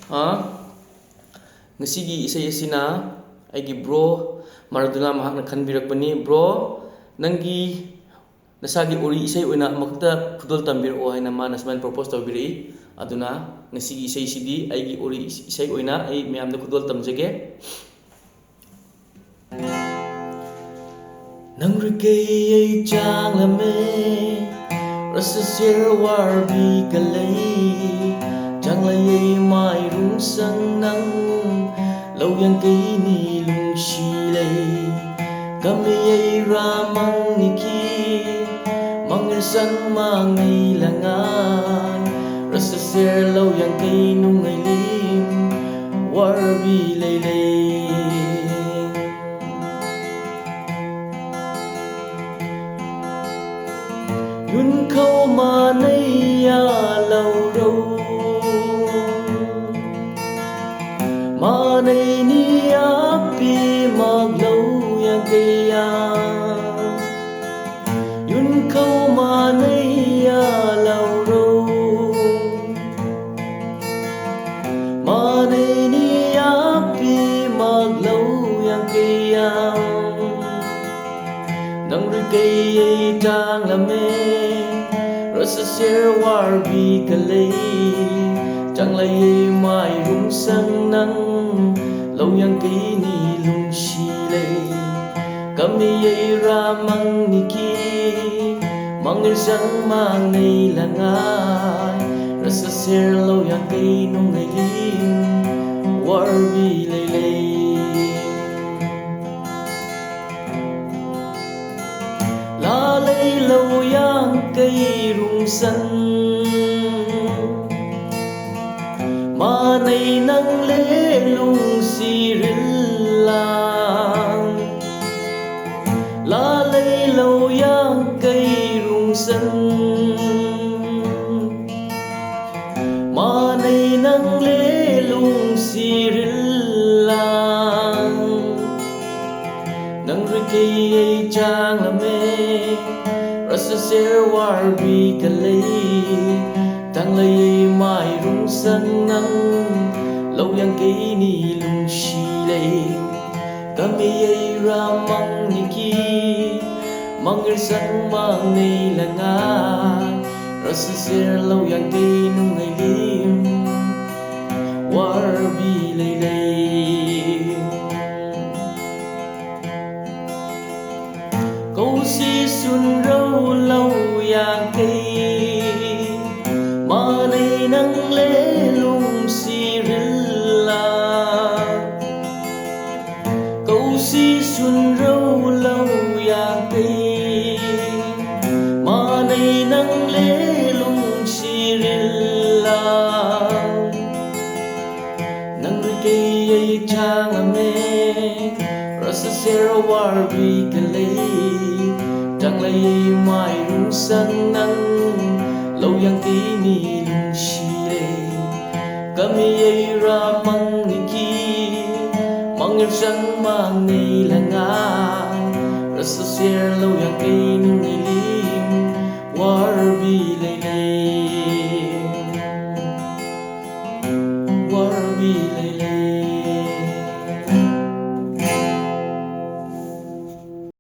Ngasigi isay asina aigi bro Maradona mahakna khanbirakpani bro nangi nasagi uri isay oina amakta khudol tambiro haina ma nasman propose tawbiri aduna ngasigi isay sidi aigi uri isay oina ai miyamda khudol tamjage nangrikei ai changlame rasa sir warbi kalai changlai mai rung sang nang lâu yang cây ni lung shi lei kami ai ramang niki mangir sang mangai langan rasa ser lâu yang cây nung ai lim warbi lei lei yun khâu mà nay ya lâu đâu mà này ni api maglaw yang kaya yun khâu mà nay ya lâu đâu mà này ni api maglaw yang kaya nang rikay tang lame rasa sir warbi kalay chẳng lấy mai rung sang nắng lâu yang cây ni lung shi lei kami ai ramang niki mangir sang mang nei langai rasa ser lâu yang cây nung ai lim warbi lei lei la lei lâu yang cây rung sang mà này nắng lễ lung si lang la lây lâu yang cây rung sân mà này nắng lễ lung si lang nang rikei ai chang lame rasa ser warbi kalay tang lay mai rung sang nang lâu yang cây ni lung shi lei kami ai ramang niki mangir sang mang nei langa rasa ser lâu yang cây nung ai lim warbi lei lei câu si sun râu lâu yang cây mà này nắng lễ lung si câu si xuân râu lâu yang cây mà này nắng lễ lung si nang rikei ai chang ame rasa ser warbi kalay chẳng lấy mai rung sang nắng lâu yang cây ni lung shi lei kami ai ramang niki mangir sang mang nei langa rasa ser lâu yang cây